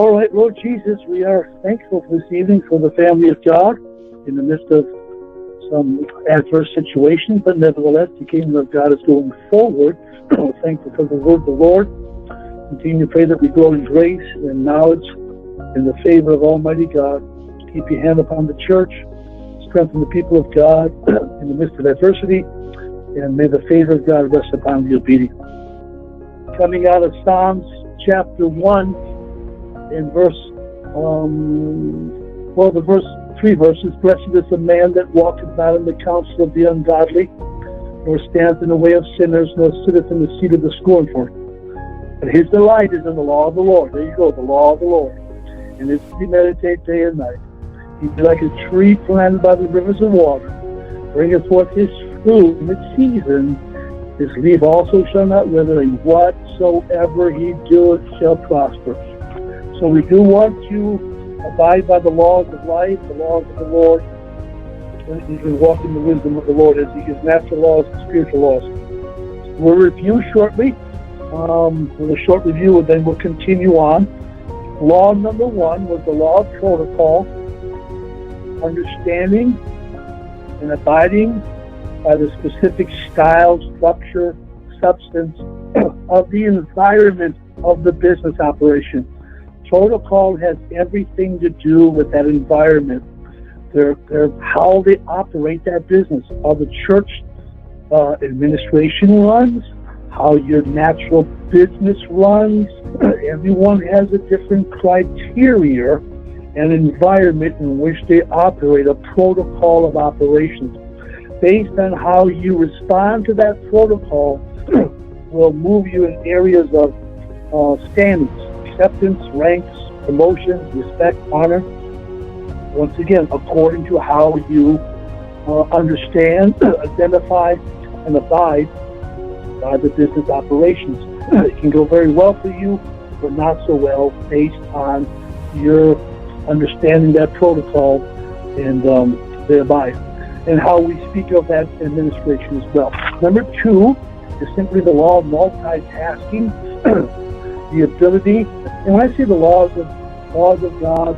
All right, Lord Jesus, we are thankful this evening for the family of God in the midst of some adverse situations, but nevertheless, the kingdom of God is going forward. We're thankful for the word of the Lord. Continue to pray that we grow in grace and knowledge in the favor of Almighty God. Keep your hand upon the church. Strengthen the people of God in the midst of adversity, and may the favor of God rest upon the obedient. Coming out of Psalms chapter 1 in verse, the first 3 verses, blessed is the man that walketh not in the counsel of the ungodly, nor stands in the way of sinners, nor sitteth in the seat of the scornful. But his delight is in the law of the Lord. There you go, the law of the Lord. And this he meditates day and night. He be like a tree planted by the rivers of water, bringeth forth his fruit in its season. His leaf also shall not wither, and whatsoever he doeth shall prosper. So we do want to abide by the laws of life, the laws of the Lord, and you can walk in the wisdom of the Lord as he gives natural laws and spiritual laws. We'll review shortly. With a short review, and then we'll continue on. Law number 1 was the law of protocol, understanding and abiding by the specific style, structure, substance of the environment of the business operation. Protocol has everything to do with that environment. They're how they operate that business, how the church administration runs, how your natural business runs. Everyone has a different criteria and environment in which they operate, a protocol of operations. Based on how you respond to that protocol will move you in areas of standings, acceptance, ranks, promotions, respect, honor. Once again, according to how you understand, identify, and abide by the business operations. It can go very well for you, but not so well based on your understanding that protocol and thereby, and how we speak of that administration as well. Number 2 is simply the law of multitasking, the ability, and when I say the laws of God,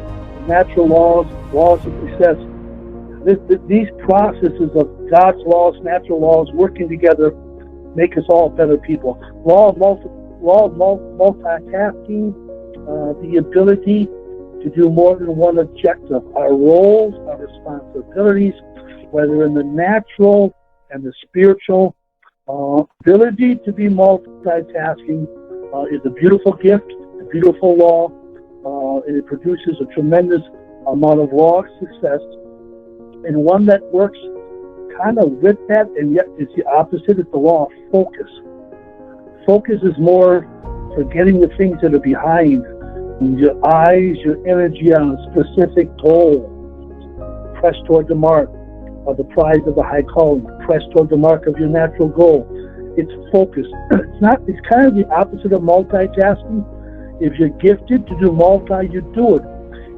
natural laws of success, these processes of God's laws, natural laws working together make us all better people. Law of multitasking, the ability to do more than one objective. Our roles, our responsibilities, whether in the natural and the spiritual, ability to be multitasking is a beautiful gift, a beautiful law, and it produces a tremendous amount of law of success, and one that works kind of with that, and yet it's the opposite. It's the law of focus. Focus is more forgetting the things that are behind, and your eyes, your energy on a specific goal. Press toward the mark of the prize of the high calling. Press toward the mark of your natural goal. It's focus. It's kind of the opposite of multitasking. If you're gifted to do multi, you do it.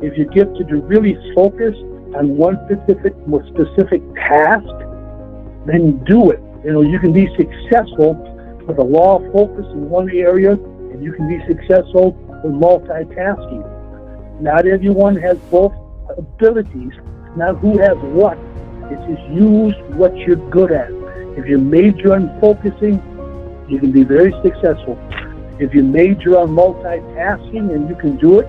If you're gifted to really focus on one specific task, then do it. You can be successful with a law of focus in one area, and you can be successful with multitasking. Not everyone has both abilities. Not who has what. It's just use what you're good at. If you major on focusing, you can be very successful. If you major on multitasking and you can do it,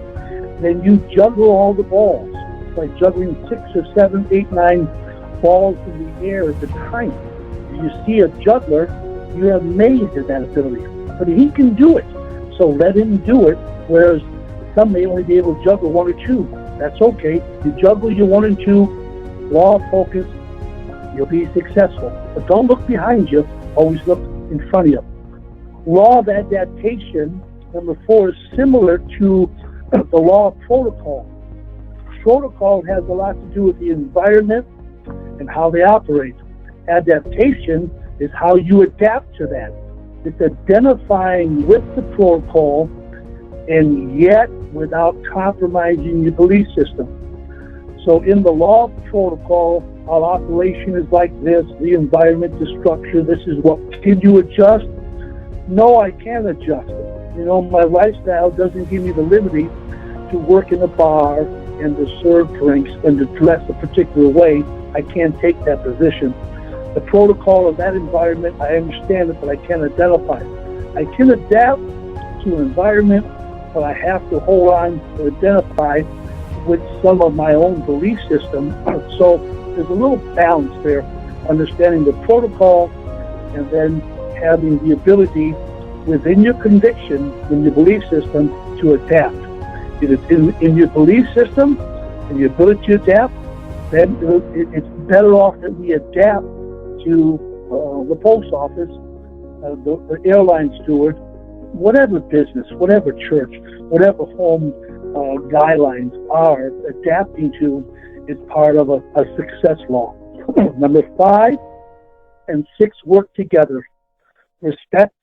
then you juggle all the balls. It's like juggling 6 or 7, 8, 9 balls in the air at a time. If you see a juggler, you're amazed at that ability. But he can do it. So let him do it, whereas some may only be able to juggle 1 or 2. That's okay. You juggle your 1 and 2, law of focus, you'll be successful. But don't look behind you, always look in front of you. Law of adaptation, number 4, is similar to the law of protocol. Protocol has a lot to do with the environment and how they operate. Adaptation is how you adapt to that. It's identifying with the protocol and yet without compromising your belief system. So in the law of protocol, our operation is like this, the environment, the structure, this is what, can you adjust? No, I can't adjust it. My lifestyle doesn't give me the liberty to work in a bar and to serve drinks and to dress a particular way, I can't take that position. The protocol of that environment, I understand it, but I can't identify it. I can adapt to an environment, but I have to hold on to identify with some of my own belief system. So there's a little balance there, understanding the protocol and then having the ability within your conviction, in your belief system, to adapt. If it's in your belief system and your ability to adapt, then it's better off that we adapt to the post office, the airline steward, whatever business, whatever church, whatever home guidelines are adapting to is part of a success law. Number 5 and 6 work together. Respect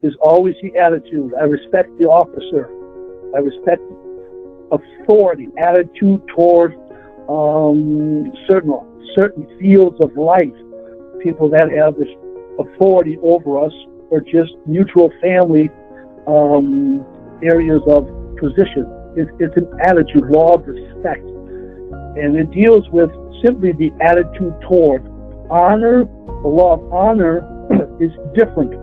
is always the attitude. I respect the officer. I respect authority, attitude toward certain fields of life. People that have this authority over us, or just neutral family areas of position. It's an attitude, law of respect. And it deals with simply the attitude toward honor. The law of honor is different.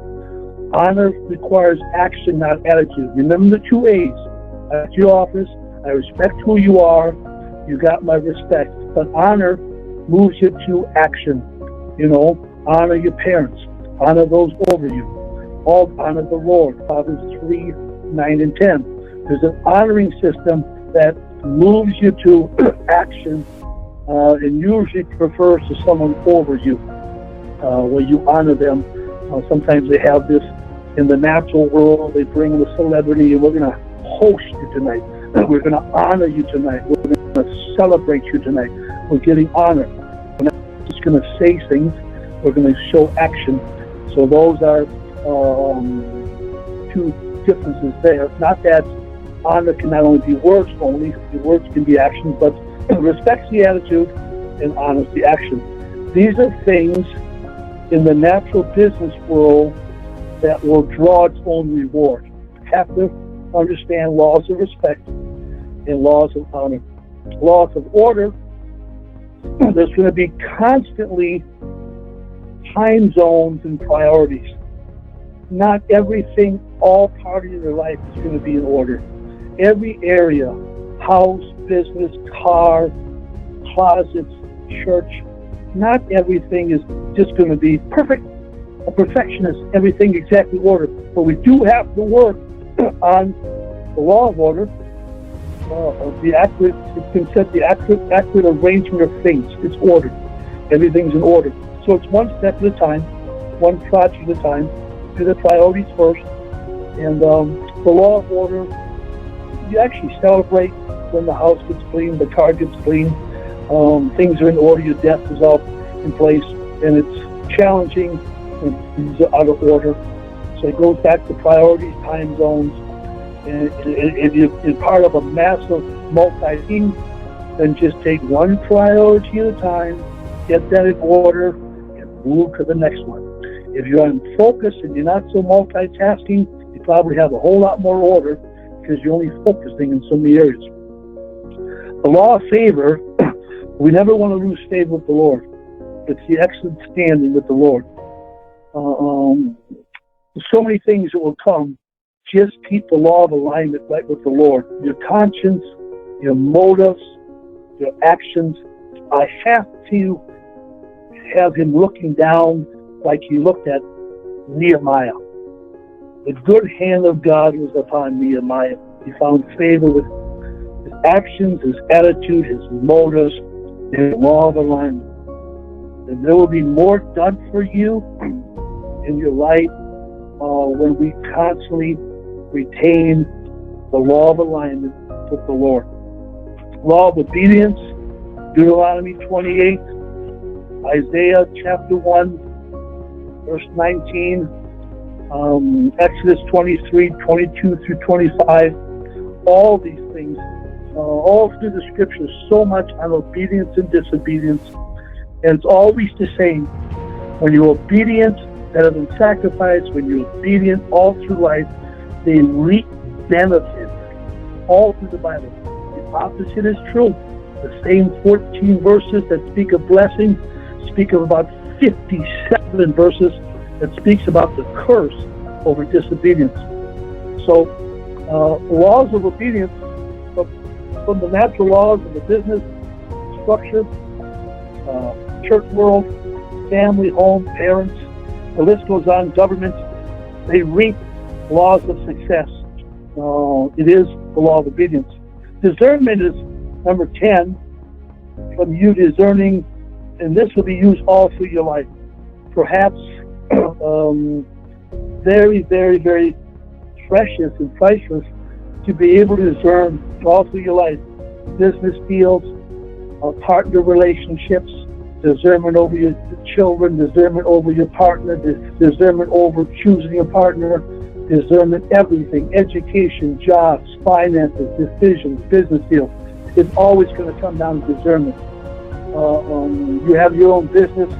Honor requires action, not attitude. Remember the 2 A's. At your office, I respect who you are. You got my respect. But honor moves you to action. Honor your parents. Honor those over you. All honor the Lord. Proverbs 3, 9, and 10. There's an honoring system that moves you to action and usually refers to someone over you, where you honor them. Sometimes they have this in the natural world. They bring the celebrity, and we're going to host you tonight. We're going to honor you tonight. We're going to celebrate you tonight. We're getting honor. We're not just going to say things. We're going to show action. So those are 2 differences there. Not that honor can not only be words only. The words can be actions, but respect's the attitude and honor's the action. These are things in the natural business world that will draw its own reward. You have to understand laws of respect and laws of honor. Laws of order, there's going to be constantly time zones and priorities. Not everything, all parties of their life is going to be in order. Every area, house, business, car, closets, church, not everything is just going to be perfect. A perfectionist, everything exactly ordered. But we do have to work on the law of order, it can set the accurate arrangement of things. It's ordered. Everything's in order. So it's one step at a time, one project at a time. Do the priorities first. And the law of order, you actually celebrate when the house gets clean, the car gets clean, things are in order, your desk is all in place, and it's challenging when things are out of order. So it goes back to priorities, time zones, and if you're part of a massive multi-thing, then just take one priority at a time, get that in order, and move to the next one. If you're unfocused and you're not so multitasking, you probably have a whole lot more order because you're only focusing in so many areas. The law of favor, we never want to lose favor with the Lord. It's the excellent standing with the Lord. So many things that will come. Just keep the law of alignment right with the Lord. Your conscience, your motives, your actions. I have to have him looking down like he looked at Nehemiah. The good hand of God was upon Nehemiah. He found favor with his actions, his attitude, his motives, and the law of alignment. And there will be more done for you in your life when we constantly retain the law of alignment with the Lord. Law of obedience, Deuteronomy 28, Isaiah chapter 1, verse 19, Exodus 23, 22 through 25. All these things, all through the scriptures, so much on obedience and disobedience. And it's always the same. When you're obedient, better than sacrifice. When you're obedient all through life, they reap benefits. all through the Bible. The opposite is true. The same 14 verses that speak of blessing speak of about 57 verses that speaks about the curse over disobedience. So, laws of obedience, from the natural laws of the business structure, church world, family, home, parents, the list goes on, government, they reap laws of success. It is the law of obedience. Discernment is number 10, from you discerning, and this will be used all through your life. Perhaps very, very, very precious and priceless to be able to discern all through your life. Business deals, partner relationships, discernment over your children, discernment over your partner, discernment over choosing your partner, discernment, everything, education, jobs, finances, decisions, business deals. It's always going to come down to discernment. You have your own business.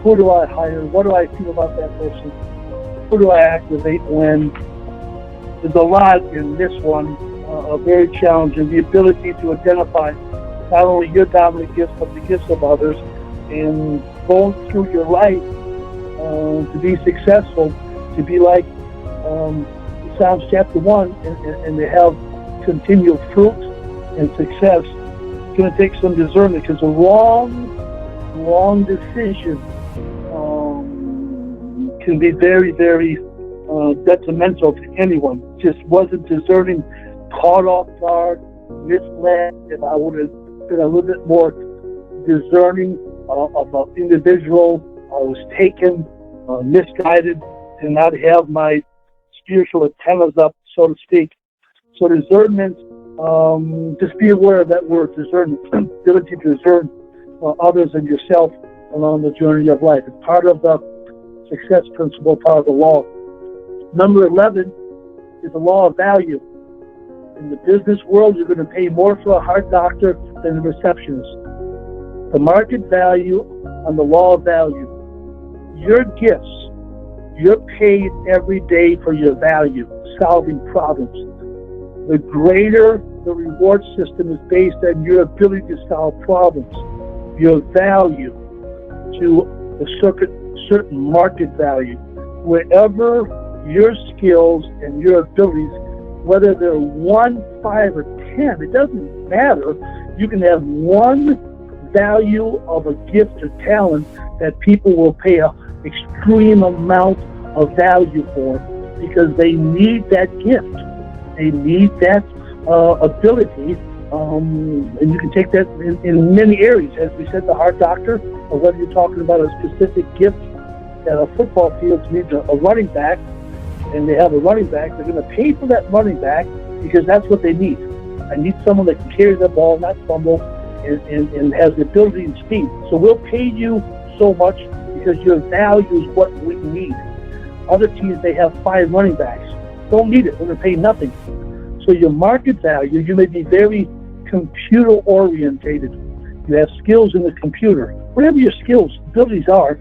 Who do I hire? What do I feel about that person? Who do I activate when? There's a lot in this one, very challenging. The ability to identify not only your dominant gifts, but the gifts of others, and going through your life to be successful, to be like Psalms chapter 1, and to have continual fruit and success. It's going to take some discernment, because a wrong decision can be very, very detrimental to anyone. Just wasn't discerning, caught off guard, misled. If I would have been a little bit more discerning of an individual, I was taken, misguided, and not have my spiritual antennas up, so to speak. So discernment, just be aware of that word, discernment, ability to discern others and yourself along the journey of life. It's part of the success principle, part of the law. Number 11 is the law of value. In the business world, you're going to pay more for a heart doctor than a receptionist. The market value on the law of value. Your gifts, you're paid every day for your value, solving problems. The greater the reward system is based on your ability to solve problems, your value to a certain market value. Wherever your skills and your abilities, whether they're 1, 5, or 10, it doesn't matter. You can have one value of a gift or talent that people will pay an extreme amount of value for, because they need that gift. They need that ability, and you can take that in many areas. As we said, the heart doctor, or whether you're talking about a specific gift that a football field needs a running back, and they have a running back, they're going to pay for that running back because that's what they need. I need someone that can carry the ball, not fumble, and has the ability and speed. So we'll pay you so much because your value is what we need. Other teams, they have 5 running backs. Don't need it. They're going to pay nothing. So your market value, you may be very computer-orientated. You have skills in the computer. Whatever your skills, abilities are,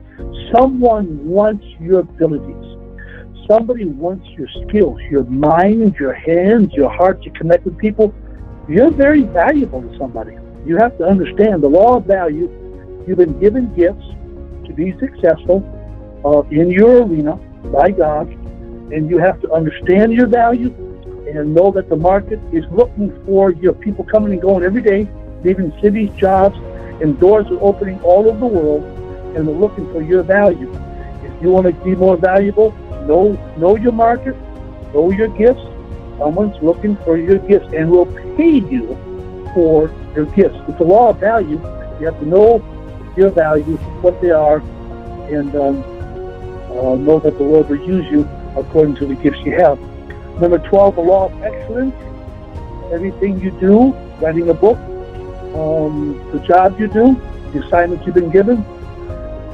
someone wants your abilities. Somebody wants your skills, your mind, your hands, your heart to connect with people. You're very valuable to somebody. You have to understand the law of value. You've been given gifts to be successful in your arena by God, and you have to understand your value and know that the market is looking for your people coming and going every day, leaving cities, jobs, and doors are opening all over the world, and they're looking for your value. If you want to be more valuable, know your market, know your gifts. Someone's looking for your gifts and will pay you for your gifts. It's a law of value. You have to know your values, what they are, and know that the Lord will use you according to the gifts you have. Number 12, the law of excellence. Everything you do, writing a book, the job you do, the assignments you've been given,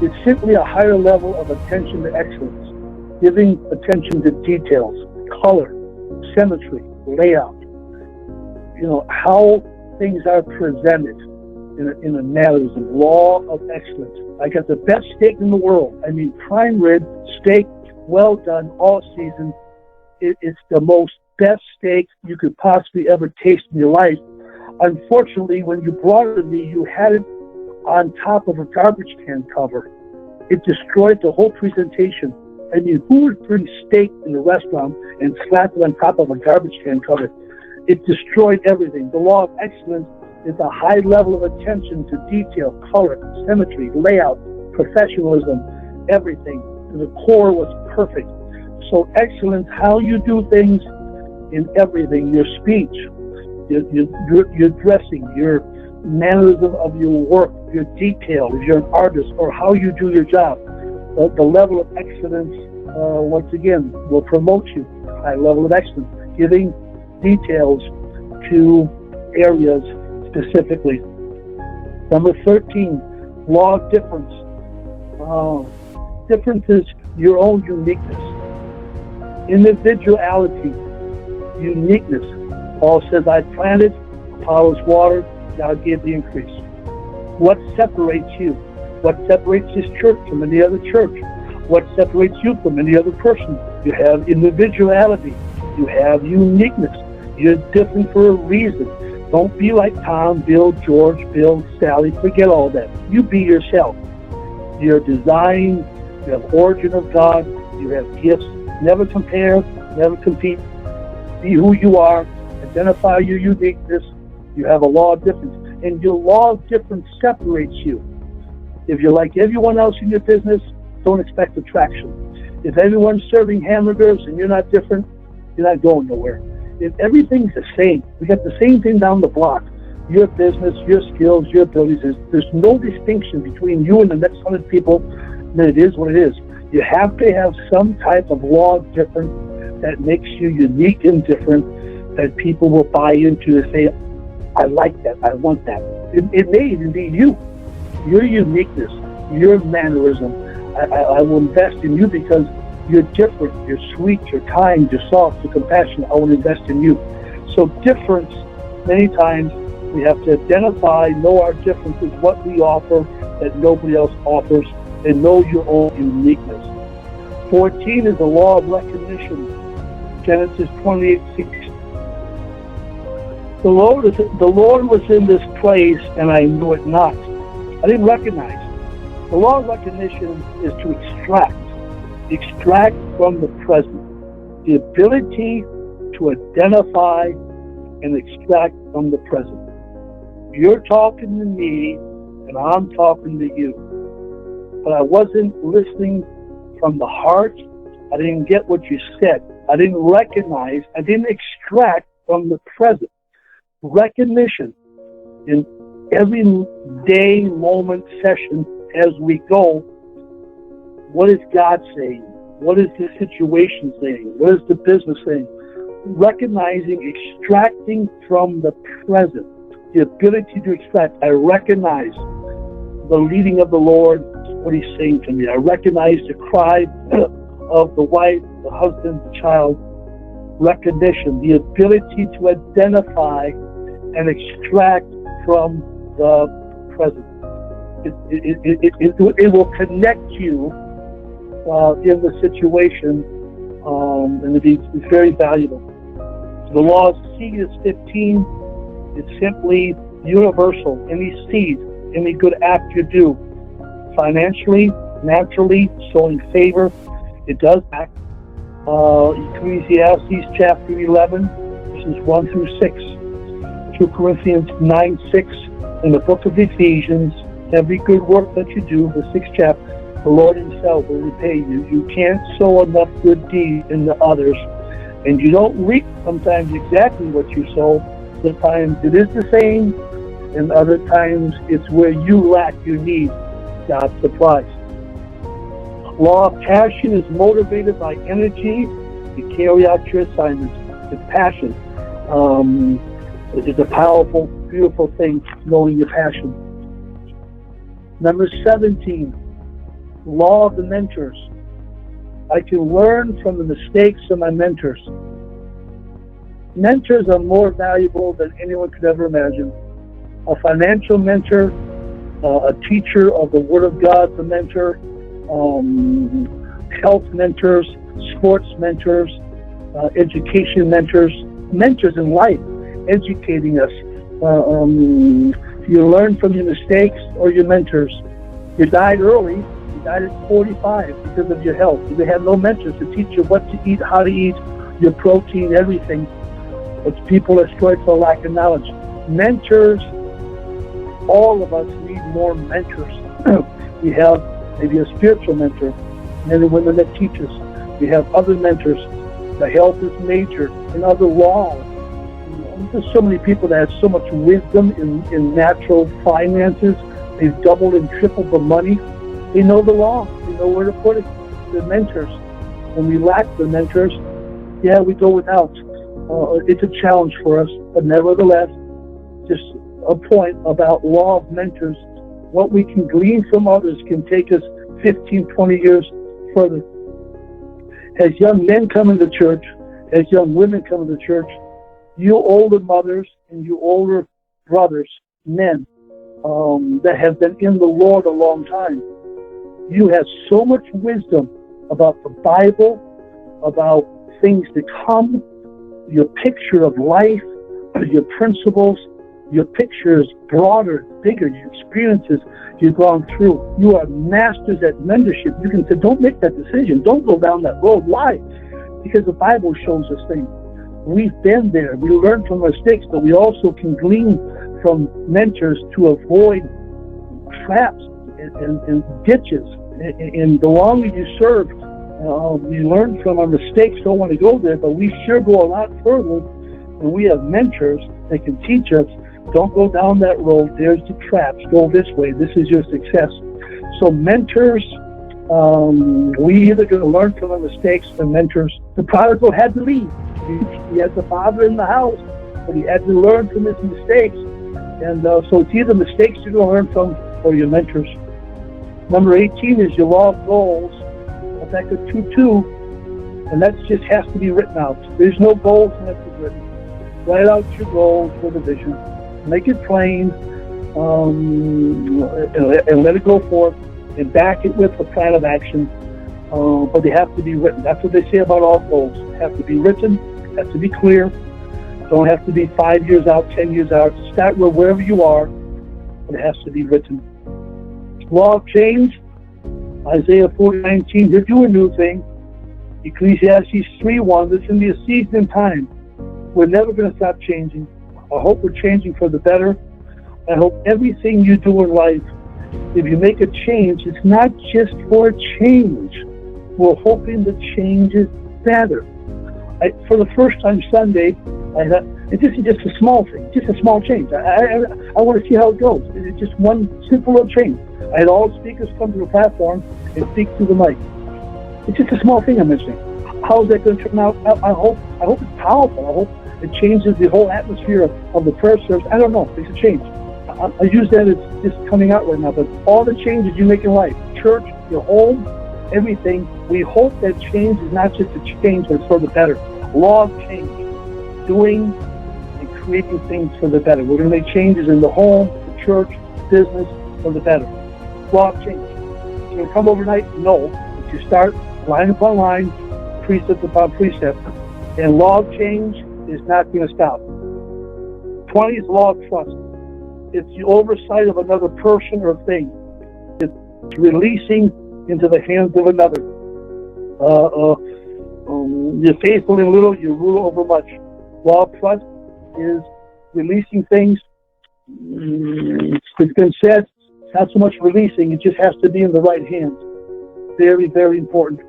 it's simply a higher level of attention to excellence, giving attention to details, color, symmetry, layout, how things are presented in a mannerism, law of excellence. I got the best steak in the world. I mean, prime rib steak, well done, all season. It's the most best steak you could possibly ever taste in your life. Unfortunately, when you brought it to me, you had it on top of a garbage can cover. It destroyed the whole presentation. I mean, who would bring steak in the restaurant and slap it on top of a garbage can cover? It destroyed everything. The law of excellence is a high level of attention to detail, color, symmetry, layout, professionalism, everything. The core was perfect. So excellence, how you do things in everything, your speech, your dressing, your mannerism of your work, your detail, if you're an artist, or how you do your job. The level of excellence, once again, will promote you. High level of excellence, giving details to areas specifically. Number 13, law of difference. Difference is your own uniqueness. Individuality, uniqueness. Paul says, I planted, Apollos watered, God gave the increase. What separates you? What separates this church from any other church? What separates you from any other person? You have individuality. You have uniqueness. You're different for a reason. Don't be like Tom, Bill, George, Bill, Sally. Forget all that. You be yourself. You're designed. You have origin of God. You have gifts. Never compare. Never compete. Be who you are. Identify your uniqueness. You have a law of difference. And your law of difference separates you. If you're like everyone else in your business, don't expect attraction. If everyone's serving hamburgers and you're not different, you're not going nowhere. If everything's the same, we got the same thing down the block, your business, your skills, your abilities, there's no distinction between you and the next 100 people, then it is what it is. You have to have some type of law of difference that makes you unique and different, that people will buy into and say, I like that, I want that. It may even be you, your uniqueness, your mannerism. I will invest in you because you're different, you're sweet, you're kind, you're soft, you're compassionate. I will invest in you. So difference, many times we have to identify, know our differences, what we offer that nobody else offers, and know your own uniqueness. 14 is the law of recognition. Genesis 28:6. The Lord was in this place, and I knew it not. I didn't recognize. The law of recognition is to extract from the present. The ability to identify and extract from the present. You're talking to me, and I'm talking to you. But I wasn't listening from the heart. I didn't get what you said. I didn't recognize. I didn't extract from the present. Recognition in every day, moment, session as we go. What is God saying? What is the situation saying? What is the business saying? Recognizing, extracting from the present. The ability to extract. I recognize the leading of the Lord, what He's saying to me. I recognize the cry of the wife, the husband, the child. Recognition, the ability to identify and extract from the present. It will connect you in the situation, and it's very valuable. The law of seed is 15. It's simply universal. Any seed, any good act you do, financially, naturally, showing favor, it does act. Ecclesiastes chapter 11, verses 1 through 6. 2 Corinthians 9:6. In the book of Ephesians, every good work that you do, the 6th chapter, the Lord Himself will repay you. You can't sow enough good deeds into others, and you don't reap sometimes exactly what you sow. Sometimes it is the same, and other times it's where you lack, you need God's supplies. Law of passion is motivated by energy to carry out your assignments. It's passion. It's a powerful, beautiful thing, knowing your passion. Number 17, law of the mentors. I can learn from the mistakes of my mentors. Mentors are more valuable than anyone could ever imagine. A financial mentor, a teacher of the Word of God, the mentor, health mentors, sports mentors, education mentors in life, educating us. You learn from your mistakes or your mentors. You died early. You died at 45 because of your health. You had no mentors to teach you what to eat, how to eat, your protein, everything. But people are destroyed for lack of knowledge. Mentors, all of us need more mentors. We have maybe a spiritual mentor, men and women that teach us. We have other mentors. The health is major in other laws. There's so many people that have so much wisdom in natural finances. They've doubled and tripled the money. They know the law. They know where to put it. They're mentors. When we lack the mentors, yeah, we go without. It's a challenge for us, but nevertheless, just a point about law of mentors. What we can glean from others can take us 15, 20 years further. As young men come into church, as young women come into church, you older mothers and you older brothers, men, that have been in the Lord a long time, you have so much wisdom about the Bible, about things to come, your picture of life, your principles. Your picture is broader, bigger, your experiences you've gone through. You are masters at mentorship. You can say, don't make that decision. Don't go down that road. Why? Because the Bible shows us things. We've been there. We learn from mistakes, but we also can glean from mentors to avoid traps and ditches. And the longer you serve, we learn from our mistakes. Don't want to go there, but we sure go a lot further. And we have mentors that can teach us. Don't go down that road. There's the traps. Go this way. This is your success. So mentors, we either going to learn from our mistakes or mentors. The prodigal had to leave. He had the father in the house, but he had to learn from his mistakes. And so it's either mistakes you're going to learn from or your mentors. Number 18 is your law of goals. Habakkuk 2:2, and that just has to be written out. There's no goals unless it's written. Write out your goals for the vision. Make it plain, and let it go forth, and back it with a plan of action. But they have to be written. That's what they say about all goals. They have to be written, have to be clear. Don't have to be 5 years out, 10 years out. Start wherever you are, but it has to be written. Law of change, Isaiah 40:19, he'll do a new thing. Ecclesiastes 3:1, this can be a season in time. We're never going to stop changing. I hope we're changing for the better. I hope everything you do in life, if you make a change, it's not just for a change. We're hoping the change is better. For the first time Sunday, I thought, this is just a small thing, just a small change. I want to see how it goes. It's just one simple little change. I had all speakers come to the platform and speak to the mic. It's just a small thing I'm mentioning. How is that going to turn out? I hope it's powerful. I hope it changes the whole atmosphere of the prayer service. I don't know. It's a change. I use that as just coming out right now. But all the changes you make in life, church, your home, everything, we hope that change is not just a change, but it's for the better. Law of change. Doing and creating things for the better. We're going to make changes in the home, the church, business, for the better. Law of change. It's going to come overnight? No. But you start line upon line, precept upon precept. And law of change is not going to stop. 20 is law of trust. It's the oversight of another person or thing. It's releasing into the hands of another. You're faithful in little, you rule over much. Law of trust is releasing things. It's been said, it's not so much releasing, it just has to be in the right hands. Very, very important.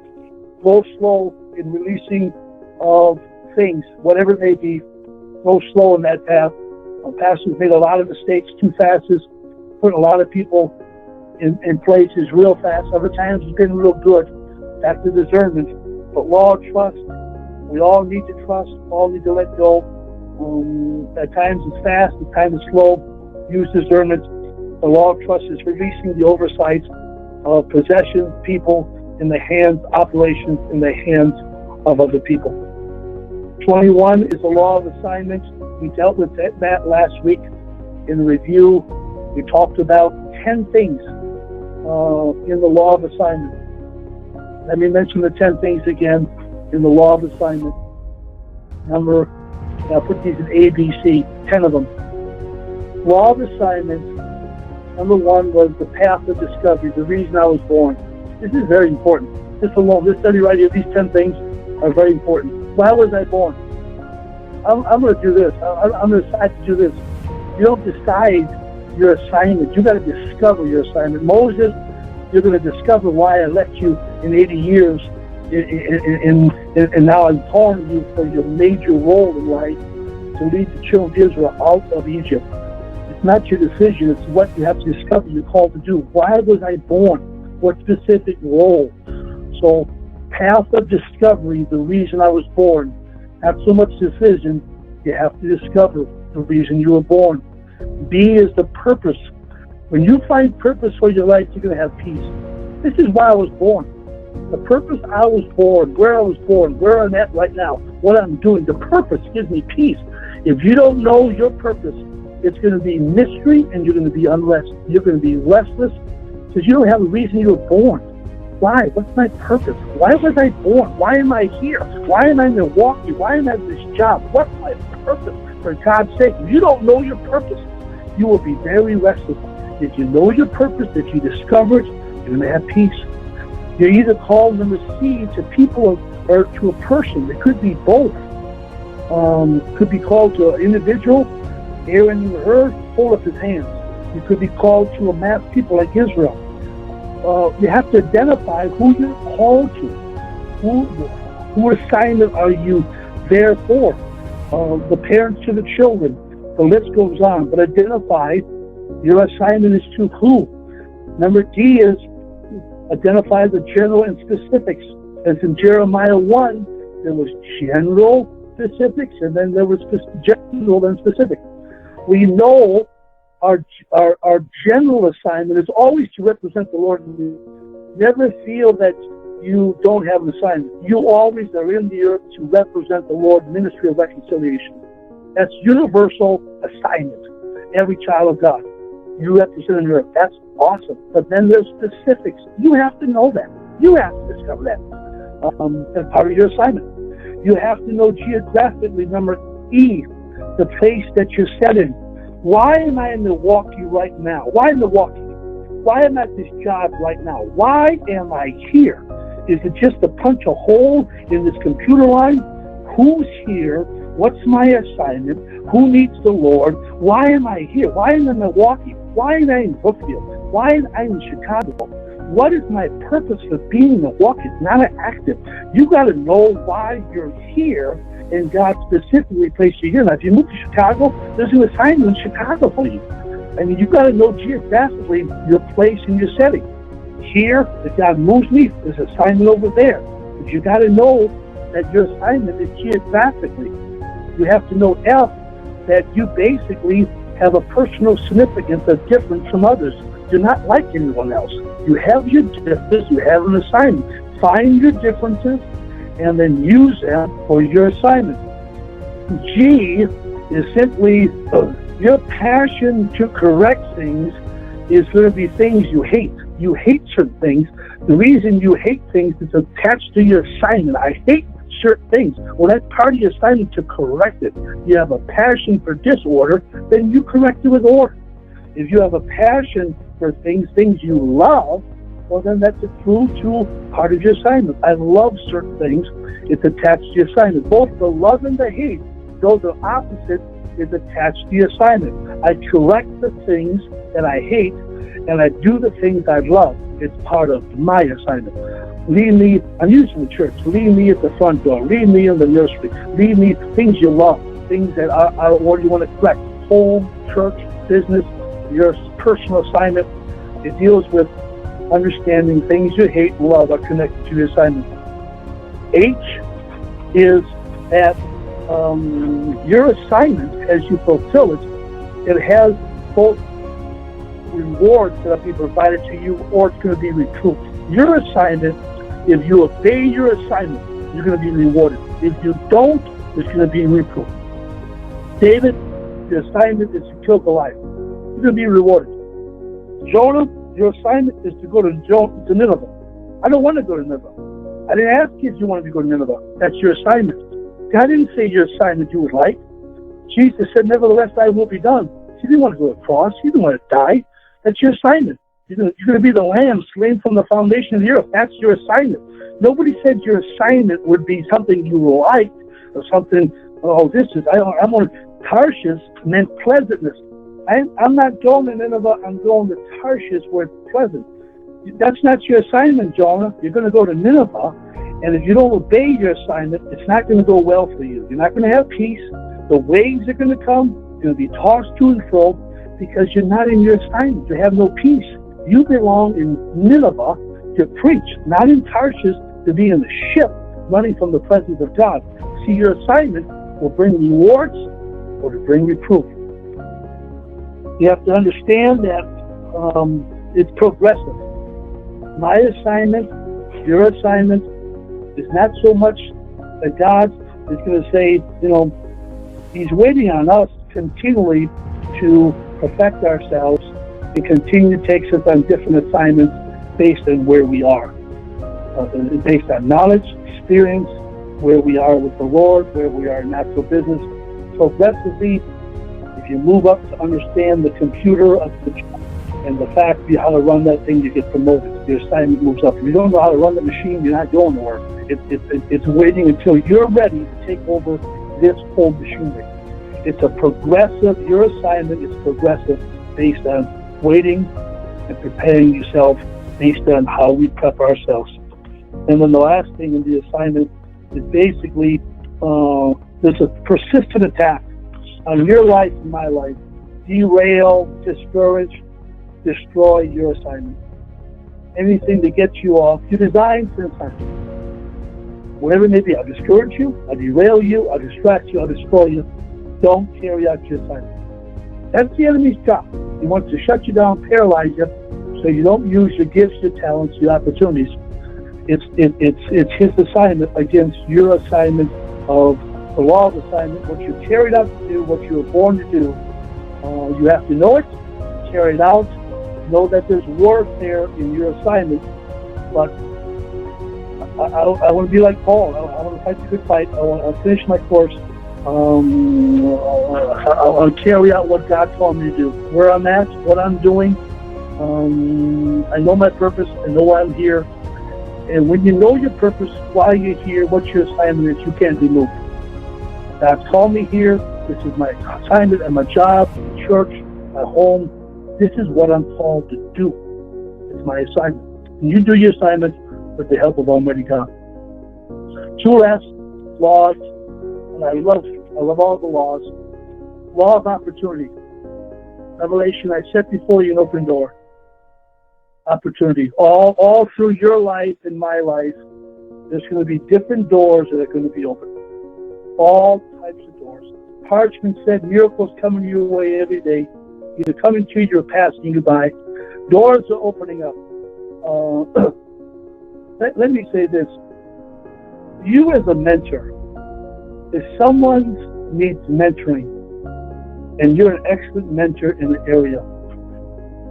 Go slow in releasing of things, whatever it may be. Go slow in that path. Pastors made a lot of mistakes too fast, is putting a lot of people in places real fast. Other times it's been real good. Back to discernment. But law of trust, we all need to trust, all need to let go. At times it's fast, at times it's slow. Use discernment. The law of trust is releasing the oversight of possessions, people in the hands, operations in the hands of other people. 21 is the law of assignment. We dealt with that last week in the review. We talked about 10 things in the law of assignment. Let me mention the 10 things again in the law of assignment. Number, I'll put these in A, B, C, 10 of them. Law of assignments. Number 1 was the path of discovery, the reason I was born. This is very important. This study right here, these 10 things are very important. Why was I born? I'm going to do this. I'm going to decide to do this. You don't decide your assignment. You got to discover your assignment. Moses, you're going to discover why I left you in 80 years, and now I'm calling you for your major role in life to lead the children of Israel out of Egypt. It's not your decision. It's what you have to discover you're called to do. Why was I born? What specific role? So, path of discovery, the reason I was born. Not so much decision. You have to discover the reason you were born. B is the purpose. When you find purpose for your life, you're going to have peace. This is why I was born. The purpose I was born, where I was born, where I'm at right now, what I'm doing, the purpose gives me peace. If you don't know your purpose, it's going to be mystery and you're going to be unrest. You're going to be restless because you don't have a reason you were born. Why? What's my purpose? Why was I born? Why am I here? Why am I in Milwaukee? Why am I at this job? What's my purpose? For God's sake, if you don't know your purpose, you will be very restless. If you know your purpose, if you discover it, you're going to have peace. You're either called, number C, to people or to a person. It could be both. Could be called to an individual. Aaron, you heard, hold up his hands. You could be called to a mass of people like Israel. You have to identify who you're called to. Who assignment are you there for? The parents to the children. The list goes on. But identify your assignment is to who. Number D is identify the general and specifics. As in Jeremiah 1, there was general specifics, and then there was general and specific. We know our general assignment is always to represent the Lord. Never feel that you don't have an assignment. You always are in the earth to represent the Lord, ministry of reconciliation. That's universal assignment. Every child of God. You represent the earth. That's awesome. But then there's specifics. You have to know that. You have to discover that. As part of your assignment. You have to know geographically, number E, the place that you're set in. Why am I in Milwaukee right now? Why Milwaukee? Why am I at this job right now? Why am I here? Is it just to punch a hole in this computer line? Who's here? What's my assignment? Who needs the Lord? Why am I here? Why am I in Milwaukee? Why am I in Brookfield? Why am I in Chicago? What is my purpose for being in Milwaukee? It's not an active. You got to know why you're here, and God specifically placed you here. Now, if you move to Chicago, there's an assignment in Chicago for you. I mean, you got to know geographically your place and your setting. Here, if God moves me, there's an assignment over there. But you got to know that your assignment is geographically. You have to know F, that you basically have a personal significance that's different from others. You're not like anyone else. You have your differences, you have an assignment. Find your differences and then use them for your assignment. G is simply your passion to correct things is going to be things you hate. You hate certain things. The reason you hate things is attached to your assignment. I hate certain things. Well, that's part of your assignment to correct it. You have a passion for disorder, then you correct it with order. If you have a passion for things you love, well, then that's a true part of your assignment. I love certain things. It's attached to your assignment. Both the love and the hate, though the opposite, is attached to your assignment. I correct the things that I hate, and I do the things I love. It's part of my assignment. Leave me, I'm using the church, leave me at the front door, leave me in the nursery, leave me things you love, things that are what you want to correct. Home, church, business, your personal assignment. It deals with understanding things you hate and love are connected to your assignment. H is that your assignment, as you fulfill it, it has both rewards that will be provided to you, or it's going to be reproof. Your assignment, if you obey your assignment, you're going to be rewarded. If you don't, it's going to be reproof. David, your assignment is to kill Goliath. You're going to be rewarded. Jonah, your assignment is to go to Nineveh. I don't want to go to Nineveh. I didn't ask you if you wanted to go to Nineveh. That's your assignment. God didn't say your assignment you would like. Jesus said, nevertheless, thy will be done. He didn't want to go to the cross. He didn't want to die. That's your assignment. You're going to be the lamb slain from the foundation of the earth. That's your assignment. Nobody said your assignment would be something you liked or something, I'm on Tarshish meant pleasantness. I'm not going to Nineveh. I'm going to Tarshish where it's pleasant. That's not your assignment, Jonah. You're going to go to Nineveh, and if you don't obey your assignment, it's not going to go well for you. You're not going to have peace. The waves are going to come. You're going to be tossed to and fro because you're not in your assignment. You have no peace. You belong in Nineveh to preach, not in Tarshish to be in the ship running from the presence of God. See, your assignment will bring rewards or to bring reproof. You have to understand that it's progressive. My assignment, your assignment, is not so much that God is going to say, He's waiting on us continually to perfect ourselves and continue to take us on different assignments based on where we are. Based on knowledge, experience, where we are with the Lord, where we are in natural business. Progressively, if you move up to understand the computer of the job and the fact of how to run that thing, you get promoted. Your assignment moves up. If you don't know how to run the machine, you're not going nowhere. It's waiting until you're ready to take over this whole machinery. It's a progressive, your assignment is progressive based on waiting and preparing yourself based on how we prep ourselves. And then the last thing in the assignment is basically there's a persistent attack on your life and my life. Derail, discourage, destroy your assignment. Anything to get you off. You're designed for assignment. Whatever it may be, I'll discourage you, I'll derail you, I'll distract you, I'll destroy you. Don't carry out your assignment. That's the enemy's job. He wants to shut you down, paralyze you, so you don't use your gifts, your talents, your opportunities. It's his assignment against your assignment of the law of assignment, what you're carried out to do, what you were born to do. You have to know it, carry it out, know that there's warfare in your assignment, but I want to be like Paul. I want to fight the good fight. I want to finish my course. I want to carry out what God told me to do. Where I'm at, what I'm doing. I know my purpose. I know why I'm here. And when you know your purpose, why you're here, what your assignment is, you can't be moved. God's called me here. This is my assignment and my job, my church, my home. This is what I'm called to do. It's my assignment. And you do your assignment with the help of Almighty God. Two last laws, and I love all the laws. Law of opportunity. Revelation, I set before you an open door. Opportunity. All through your life and my life, there's going to be different doors that are going to be open. All types of doors. Parchment said miracles coming your way every day. Either coming to you or passing you by. Doors are opening up. Let me say this. You as a mentor, if someone needs mentoring, and you're an excellent mentor in the area,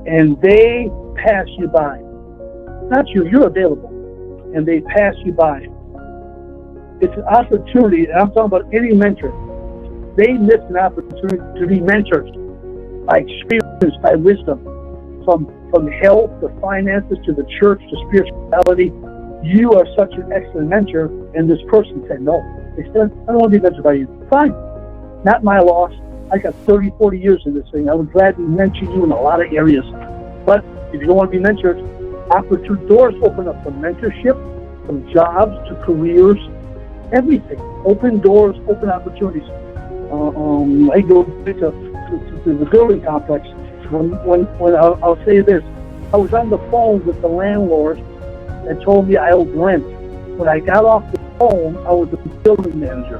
and they pass you by, not you, you're available, and they pass you by, it's an opportunity, and I'm talking about any mentor. They miss an opportunity to be mentors by experience, by wisdom, from health to finances to the church to spirituality. You are such an excellent mentor, and this person said no. They said, I don't want to be mentored by you. Fine. Not my loss. I got 30, 40 years in this thing. I would gladly mentor you in a lot of areas. But if you don't want to be mentored, opportunity doors open up from mentorship, from jobs to careers, everything. Open doors, open opportunities. I go to the building complex. When I'll say this, I was on the phone with the landlord and told me I owed rent. When I got off the phone, I was the building manager.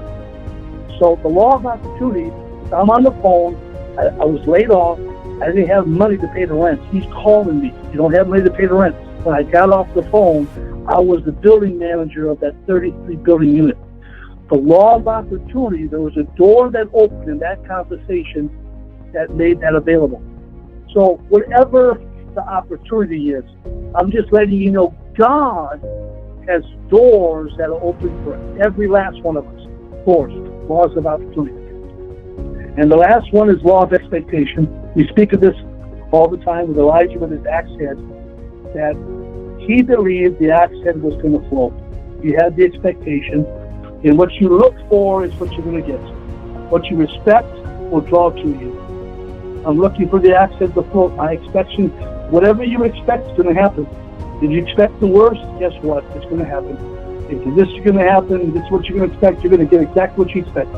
So the law of opportunity, I'm on the phone, I was laid off, I didn't have money to pay the rent. He's calling me, you don't have money to pay the rent. When I got off the phone, I was the building manager of that 33 building unit. The law of opportunity, there was a door that opened in that conversation that made that available. So whatever the opportunity is, I'm just letting you know God has doors that are open for every last one of us. force, laws of opportunity. And the last one is law of expectation. We speak of this all the time with Elijah with his axe head, that he believed the axe head was going to float. He had the expectation, and what you look for is what you're going to get. What you respect will draw to you. I'm looking for the axe head to float. My expectation, whatever you expect is going to happen. If you expect the worst, guess what? It's going to happen. If this is going to happen, this is what you're going to expect, you're going to get exactly what you expect.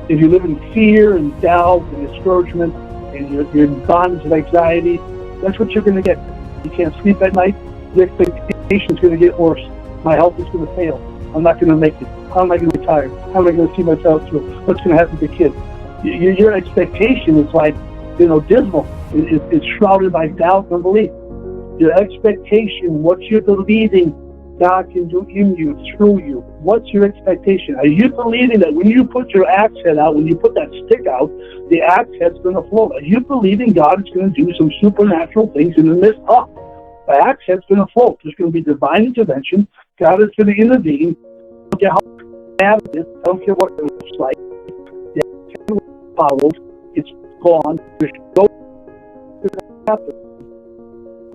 If you live in fear and doubt and discouragement and you're in bondage of anxiety, that's what you're going to get. You can't sleep at night. The expectation is going to get worse. My health is going to fail. I'm not going to make it. How am I going to retire? How am I going to see myself through? What's going to happen to the kids? Your expectation is like, dismal. It's shrouded by doubt and unbelief. Your expectation, what you're believing God can do in you, through you. What's your expectation? Are you believing that when you put your axe head out, when you put that stick out, the axe head's going to float? Are you believing God is going to do some supernatural things in the midst of? The axe head's going to float. There's going to be divine intervention. God is going to intervene. I don't care how bad it is. I don't care what it looks like. The axe head follows. It's gone. There's no happen.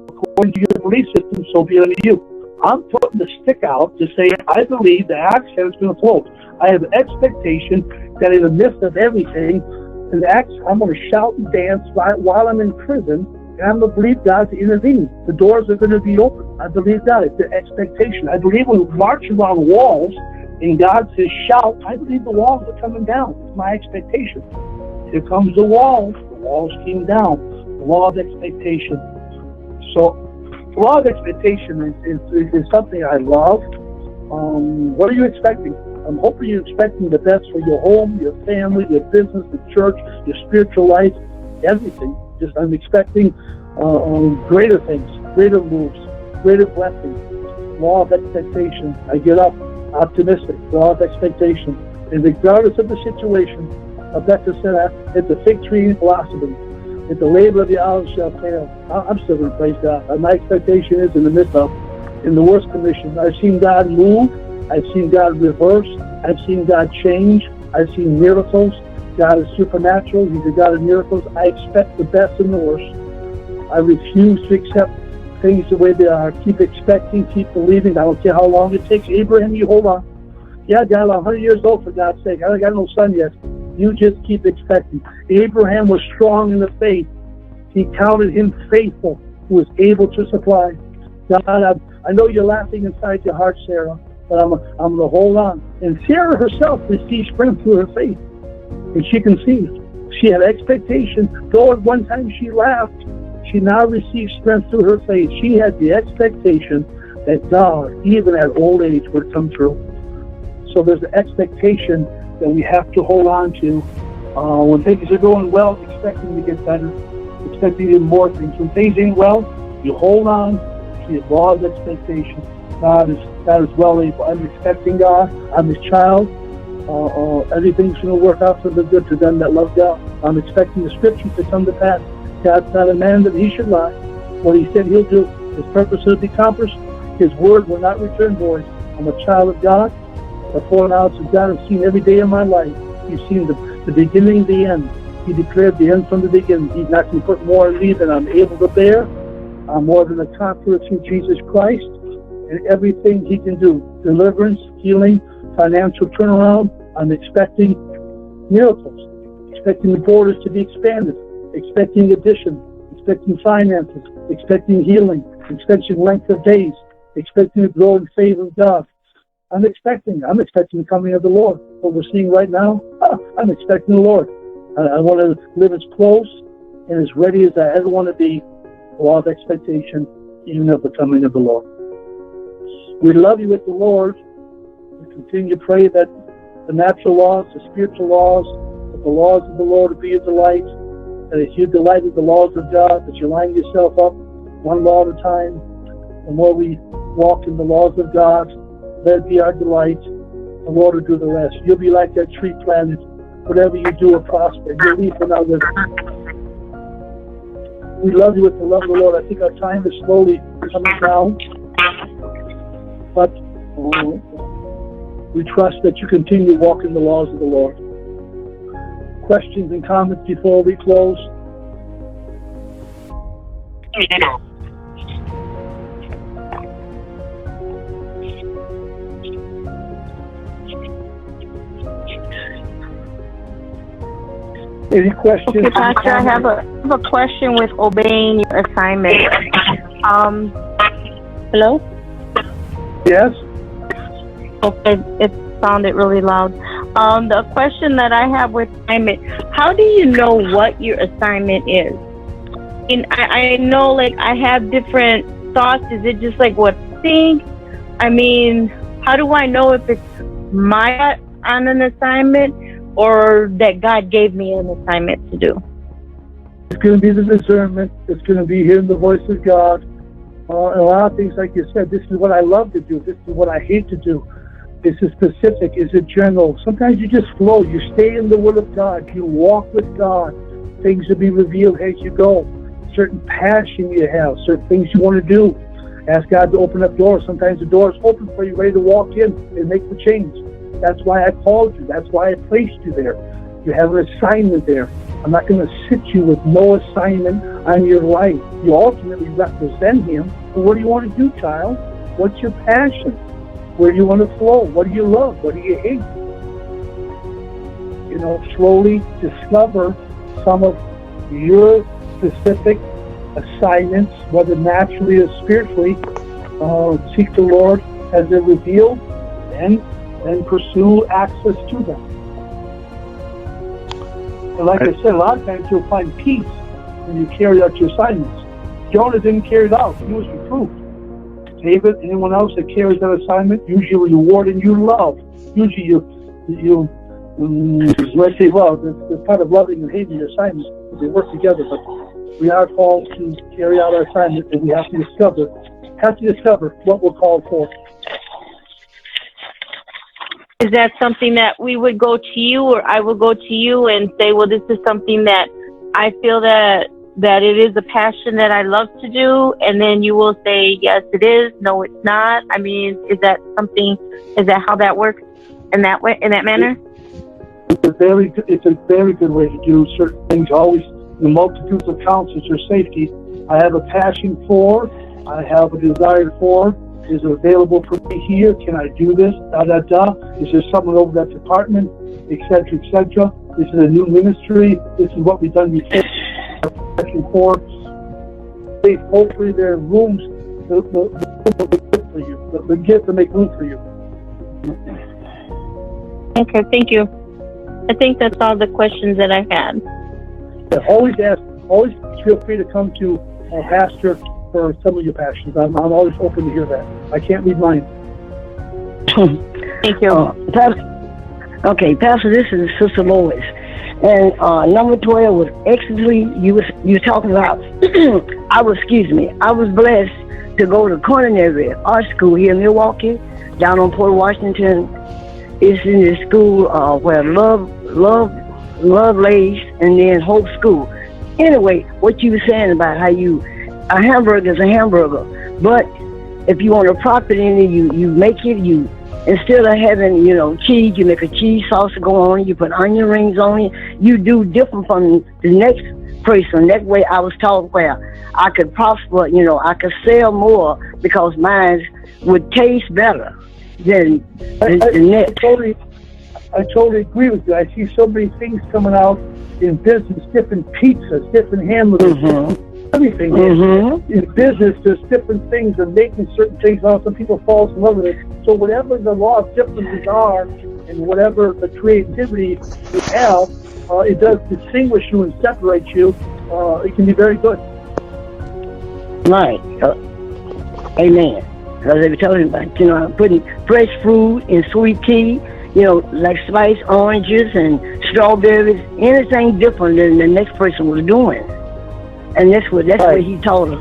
According to your belief system, so be it unto you. I'm putting the stick out to say, I believe the axe head is going to float. I have an expectation that in the midst of everything, I'm going to shout and dance while I'm in prison, and I'm going to believe God to intervene. The doors are going to be open. I believe that. It's the expectation. I believe when we march around walls and God says, shout, I believe the walls are coming down. It's my expectation. Here comes the walls. The walls came down. The law of expectation. So, the law of expectation is something I love. What are you expecting? I'm hoping you're expecting the best for your home, your family, your business, the church, your spiritual life, everything. I'm expecting greater things, greater moves, greater blessings. Law of expectation. I get up optimistic. Law of expectation. And regardless of the situation, Rebecca said it's a fig tree philosophy. If the labor of the olive shall fail, I'm still going to praise God. My expectation is in the midst of, in the worst condition. I've seen God move. I've seen God reverse. I've seen God change. I've seen miracles. God is supernatural. He's a God of miracles. I expect the best and the worst. I refuse to accept things the way they are. Keep expecting, keep believing. I don't care how long it takes. Abraham, you hold on. Yeah, God, I'm 100 years old, for God's sake. I got no son yet. You just keep expecting. Abraham was strong in the faith. He counted him faithful, who was able to supply. God, I know you're laughing inside your heart, Sarah, but I'm going to hold on. And Sarah herself received strength through her faith, and she conceived. She had expectation. Though at one time she laughed, she now receives strength through her faith. She had the expectation that God, even at old age, would come through. So there's an expectation that we have to hold on to. When things are going well, expecting to get better, expecting even more things. When things ain't well, you hold on to your law of expectation. God is well able. I'm expecting God. I'm His child. Everything's going to work out for the good to them that love God. I'm expecting the scriptures to come to pass. God's not a man that He should lie. What He said He'll do, His purpose will be accomplished. His word will not return void. I'm a child of God. The foreknowledge of God I've seen every day of my life. He's seen the beginning and the end. He declared the end from the beginning. He's not going to put more in me than I'm able to bear. I'm more than a conqueror through Jesus Christ. And everything He can do, deliverance, healing, financial turnaround, I'm expecting miracles, expecting the borders to be expanded, expecting addition, expecting finances, expecting healing, expecting length of days, expecting to grow in favor of God. I'm expecting the coming of the Lord. What we're seeing right now, I'm expecting the Lord. I want to live as close and as ready as I ever want to be. Law of expectation, even of the coming of the Lord. We love you with the Lord. We continue to pray that the natural laws, the spiritual laws, that the laws of the Lord will be your delight. That as you delight in the laws of God, that you line yourself up one law at a time. The more we walk in the laws of God, let it be our delight. The Lord will do the rest. You'll be like that tree planted. Whatever you do will prosper. Your leaf will not wither. We love you with the love of the Lord. I think our time is slowly coming down. But We trust that you continue to walk in the laws of the Lord. Questions and comments before we close? Any questions? Okay, Pastor, I have a question with obeying your assignment. Hello? Yes? Okay, it sounded really loud. The question that I have with assignment, how do you know what your assignment is? And I know, like, I have different thoughts. Is it just like what I think? I mean, how do I know if it's my on an assignment or that God gave me an assignment to do? It's going to be the discernment. It's going to be hearing the voice of God. And a lot of things, like you said, this is what I love to do. This is what I hate to do. Is it specific? Is it general? Sometimes you just flow. You stay in the Word of God. You walk with God. Things will be revealed as you go. Certain passion you have. Certain things you want to do. Ask God to open up doors. Sometimes the door is open for you, ready to walk in and make the change. That's why I called you. That's why I placed you there. You have an assignment there. I'm not going to sit you with no assignment on your life. You ultimately represent Him. But what do you want to do, child? What's your passion? Where do you want to flow? What do you love? What do you hate? You know, slowly discover some of your specific assignments, whether naturally or spiritually. Seek the Lord as they're revealed, and pursue access to them. And like I said, a lot of times you'll find peace when you carry out your assignments. Jonah didn't carry it out. He was reproved. David, anyone else that carries that assignment, usually reward and you love. Usually let's say, well, there's part of loving and hating your assignments. They work together, but we are called to carry out our assignment, and we have to discover what we're called for. Is that something that we would go to you, or I would go to you and say, well, this is something that I feel that it is a passion that I love to do, and then you will say, yes, it is, no, it's not? I mean, is that how that works in that way, in that manner? It's a very good way to do certain things. Always, the multitudes of counsels your safety. I have a passion for, I have a desire for. Is it available for me here? Can I do this? Is there someone over that department? Etc. Etc. This is a new ministry. This is what we've done before. Hopefully there are rooms for you. The gift to make room for you. Okay, thank you. I think that's all the questions that I had. Yeah, always feel free to come to Pastor for some of your passions. I'm always open to hear that. I can't read mine. Thank you. Pastor, this is Sister Lois. And number 12 was excellently, you was talking about, I was blessed to go to culinary art school here in Milwaukee, down on Port Washington. It's in the school where love lays, and then Hope School. Anyway, what you were saying about how a hamburger is a hamburger, but if you want to prop it in it, you make it, instead of having, cheese, you make a cheese sauce to go on it, you put onion rings on it, you do different from the next person. That way I was taught where I could prosper, I could sell more because mine would taste better than the next. I totally agree with you. I see so many things coming out in business, different pizzas, different hamburgers, everything. Mm-hmm. In business, there's different things, and making certain things out. Some people fall in love with it. So whatever the law of differences are, and whatever the creativity you have, it does distinguish you and separate you. It can be very good. Right. Amen. Because they were talking about, putting fresh fruit in sweet tea, like spiced oranges and strawberries, anything different than the next person was doing. And that's what he taught us.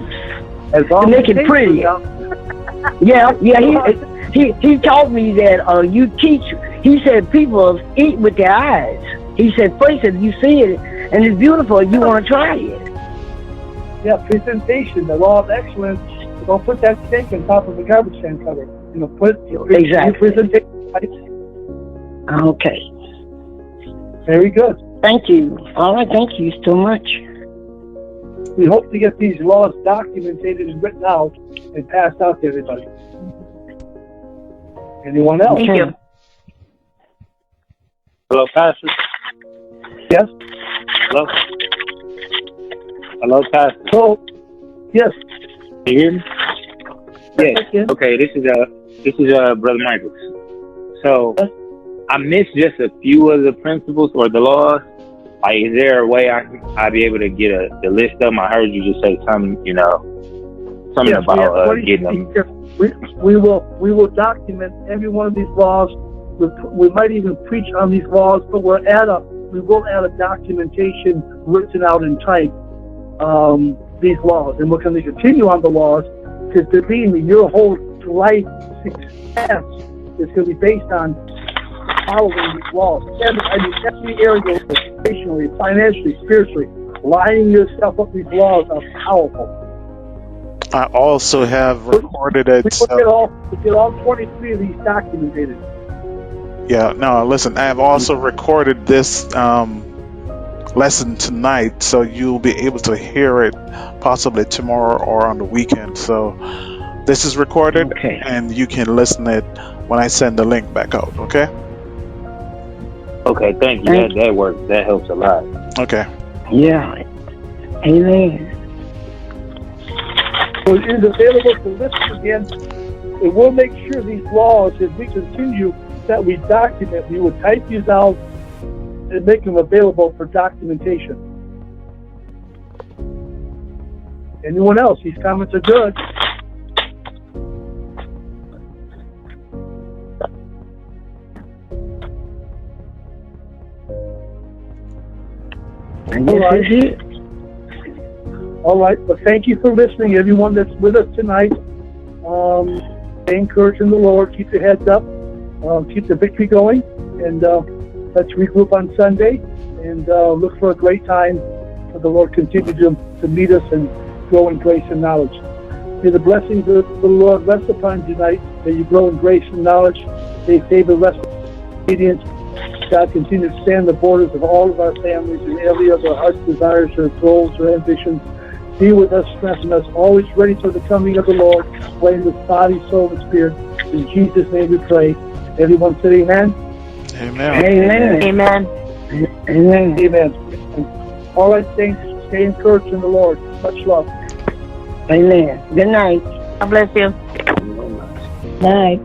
To make it pretty. He taught me that you teach. He said people eat with their eyes. He said first if you see it and it's beautiful, you want to try it. Yeah, presentation, the law of excellence. Don't put that steak on top of a garbage can cover. Put exactly. Presentation. Okay. Very good. Thank you. All right. Thank you so much. We hope to get these laws documented and written out and passed out to everybody. Anyone else? Thank you. Hello, Pastor. Yes? Hello. Hello, Pastor. So, yes. Can you hear me? Yes. Yes. Okay. This is Brother Michael. So I missed just a few of the principles or the laws. Like, is there a way I'd be able to get the list of them? I heard you just say something, something Yes, about getting them. We will document every one of these laws. We might even preach on these laws, but we will add a documentation written out in type, these laws. And we're going to continue on the laws because your whole life success is going to be based on following these laws. Every area, educationally, financially, spiritually, lining yourself up, these laws are powerful. I also have recorded it. We get all 23 of these documented. Yeah, no, listen, I have also recorded this lesson tonight, so you'll be able to hear it possibly tomorrow or on the weekend. So this is recorded, Okay. and you can listen it when I send the link back out, okay? Okay, thank you. That works. That helps a lot. Okay. Yeah. Amen. So it is available to listen again. And we'll make sure these laws, as we continue, that we document. We will type these out and make them available for documentation. Anyone else? These comments are good. All right. Well, thank you for listening, everyone that's with us tonight. Stay encouraged in the Lord. Keep your heads up. Keep the victory going. And let's regroup on Sunday and look for a great time for the Lord continue to meet us and grow in grace and knowledge. May the blessings of the Lord rest upon you tonight. May you grow in grace and knowledge. May favor rest in obedience. God continue to stand the borders of all of our families and every of our heart's desires or goals or ambitions. Be with us, strengthen us, always ready for the coming of the Lord, playing with body, soul, and spirit. In Jesus' name we pray. Everyone say amen. Amen. Amen. Amen. Amen. Amen. All right, saints, stay encouraged in the Lord. Much love. Amen. Good night. God bless you. Night.